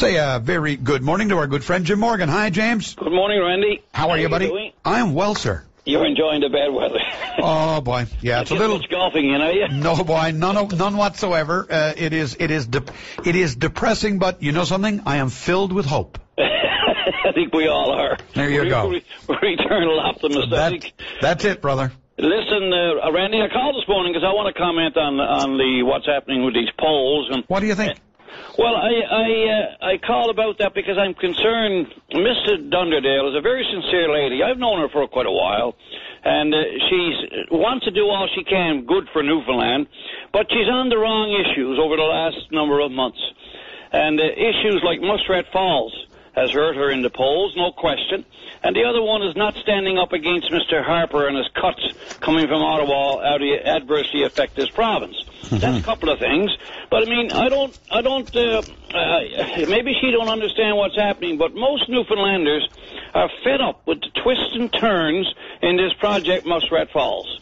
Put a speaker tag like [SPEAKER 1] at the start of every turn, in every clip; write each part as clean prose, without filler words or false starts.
[SPEAKER 1] Say a very good morning to our good friend Jim Morgan. Hi, James.
[SPEAKER 2] Good morning, Randy.
[SPEAKER 1] How are you, buddy?
[SPEAKER 2] Doing?
[SPEAKER 1] I am well, sir.
[SPEAKER 2] You're enjoying the bad weather.
[SPEAKER 1] Oh boy, yeah, it's a little
[SPEAKER 2] much golfing, you know. Yeah.
[SPEAKER 1] No, boy, none whatsoever. It is depressing, but you know something? I am filled with hope.
[SPEAKER 2] I think we all are.
[SPEAKER 1] There you go.
[SPEAKER 2] We're eternal optimists.
[SPEAKER 1] That's it, brother.
[SPEAKER 2] Listen, Randy, I called this morning because I want to comment on what's happening with these polls. And
[SPEAKER 1] what do you think?
[SPEAKER 2] Well, I called about that because I'm concerned. Mrs. Dunderdale is a very sincere lady. I've known her for quite a while, and she wants to do all she can good for Newfoundland, but she's on the wrong issues over the last number of months. And issues like Muskrat Falls has hurt her in the polls, no question. And the other one is not standing up against Mr. Harper and his cuts coming from Ottawa out to adversely affect this province. That's a couple of things. But, I mean, maybe she don't understand what's happening, but most Newfoundlanders are fed up with the twists and turns in this project, Muskrat Falls.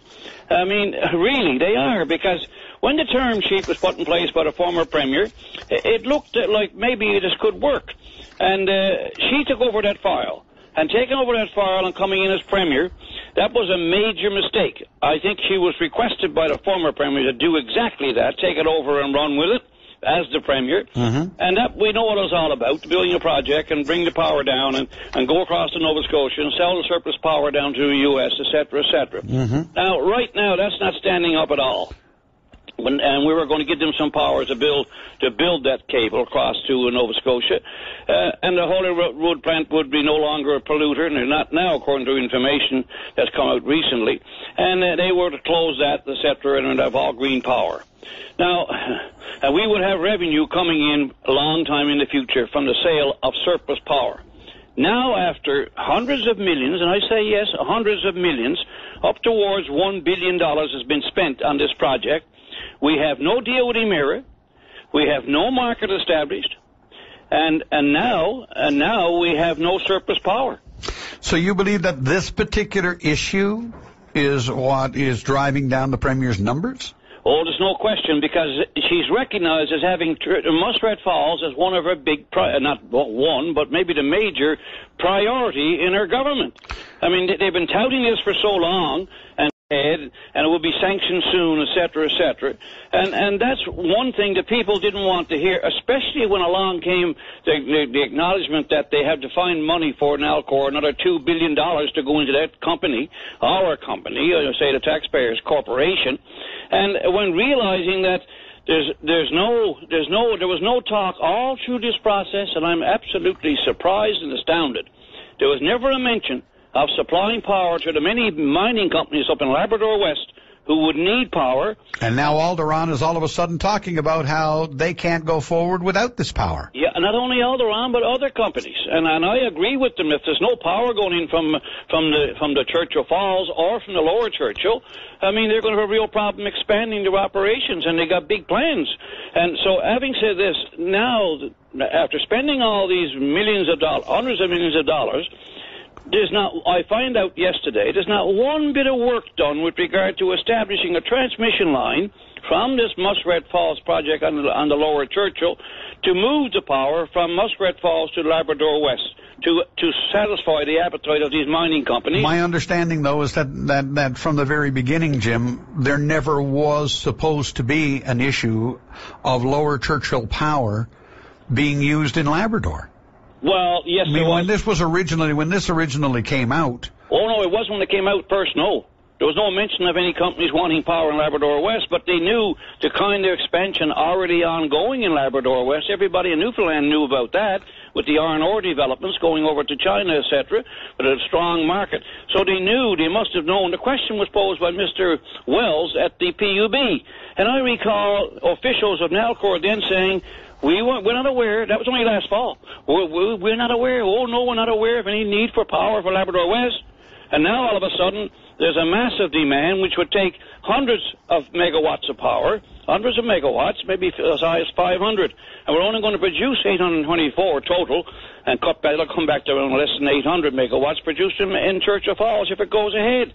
[SPEAKER 2] I mean, really, they are, because when the term sheet was put in place by the former Premier, it looked like maybe this could work. And she took over that file. And taking over that file and coming in as Premier, that was a major mistake. I think she was requested by the former Premier to do exactly that, take it over and run with it as the Premier. And that we know what it was all about, building a project and bring the power down and go across to Nova Scotia and sell the surplus power down to the U.S., et cetera, et cetera. Now, right now, that's not standing up at all. And we were going to give them some power to build that cable across to Nova Scotia. And the Holyrood plant would be no longer a polluter, and they're not now, according to information that's come out recently. And they were to close that, et cetera, and have all green power. Now, we would have revenue coming in a long time in the future from the sale of surplus power. Now, after hundreds of millions, and I say yes, hundreds of millions, up towards $1 billion has been spent on this project, we have no deal with Emera. We have no market established, and now we have no surplus power.
[SPEAKER 1] So you believe that this particular issue is what is driving down the Premier's numbers?
[SPEAKER 2] Oh, there's no question, because she's recognized as having Muskrat Falls as one of her big, not one, but maybe the major priority in her government. I mean, they've been touting this for so long, and it will be sanctioned soon, et cetera, et cetera. And that's one thing that people didn't want to hear, especially when along came the acknowledgement that they had to find money for Nalcor, another $2 billion to go into that company, our company, say the taxpayers' corporation. And when realizing that there was no talk all through this process, and I'm absolutely surprised and astounded. There was never a mention of supplying power to the many mining companies up in Labrador West who would need power.
[SPEAKER 1] And now Alderon is all of a sudden talking about how they can't go forward without this power.
[SPEAKER 2] Yeah, not only Alderon, but other companies. And I agree with them. If there's no power going in from the Churchill Falls or from the Lower Churchill, I mean, they're going to have a real problem expanding their operations, and they got big plans. And so, having said this, now, after spending all these millions of dollars, hundreds of millions of dollars, I find out yesterday, there's not one bit of work done with regard to establishing a transmission line from this Muskrat Falls project on the Lower Churchill to move the power from Muskrat Falls to Labrador West to satisfy the appetite of these mining companies.
[SPEAKER 1] My understanding, though, is that from the very beginning, Jim, there never was supposed to be an issue of Lower Churchill power being used in Labrador.
[SPEAKER 2] Well, yes,
[SPEAKER 1] I mean, when this originally came out.
[SPEAKER 2] Oh, no, it wasn't when it came out first, no. There was no mention of any companies wanting power in Labrador West, but they knew the kind of expansion already ongoing in Labrador West. Everybody in Newfoundland knew about that, with the R&R developments going over to China, etc., with a strong market. So they knew, they must have known. The question was posed by Mr. Wells at the PUB. And I recall officials of Nalcor then saying, we're not aware. That was only last fall. We're not aware. Oh, no, we're not aware of any need for power for Labrador West. And now, all of a sudden, there's a massive demand which would take hundreds of megawatts of power, hundreds of megawatts, maybe as high as 500. And we're only going to produce 824 total, and it'll come back to less than 800 megawatts produced in Churchill Falls if it goes ahead.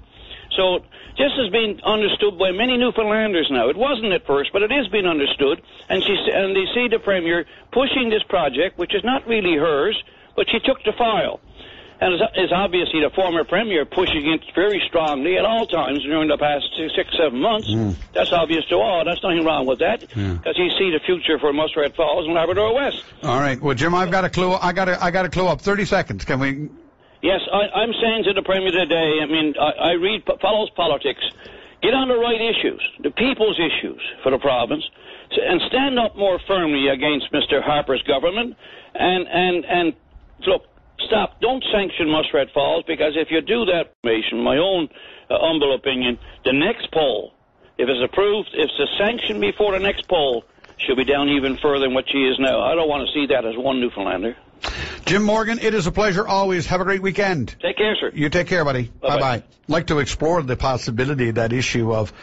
[SPEAKER 2] So this has been understood by many Newfoundlanders now. It wasn't at first, but it is being understood. And they see the Premier pushing this project, which is not really hers, but she took the file. And it's obviously the former Premier pushing it very strongly at all times during the past 6-7 months. That's obvious to all. There's nothing wrong with that, because he sees the future for Muskrat Falls and Labrador West.
[SPEAKER 1] All right. Well, Jim, I've got a clue. I got a clue up. 30 seconds. Can we?
[SPEAKER 2] Yes, I'm saying to the Premier today, I mean, I follows politics. Get on the right issues, the people's issues for the province, and stand up more firmly against Mr. Harper's government, and look, stop. Don't sanction Muskrat Falls, because if you do that, my own humble opinion, the next poll, if it's approved, if it's a sanction before the next poll, she'll be down even further than what she is now. I don't want to see that as one Newfoundlander.
[SPEAKER 1] Jim Morgan, it is a pleasure always. Have a great weekend.
[SPEAKER 2] Take care, sir.
[SPEAKER 1] You take care, buddy. Bye-bye. I'd like to explore the possibility, that issue of,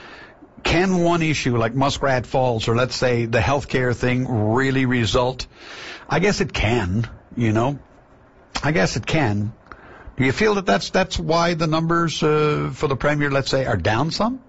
[SPEAKER 1] can one issue like Muskrat Falls, or let's say the healthcare thing, really result? I guess it can, you know. I guess it can. Do you feel that that's why the numbers for the Premier, let's say, are down some?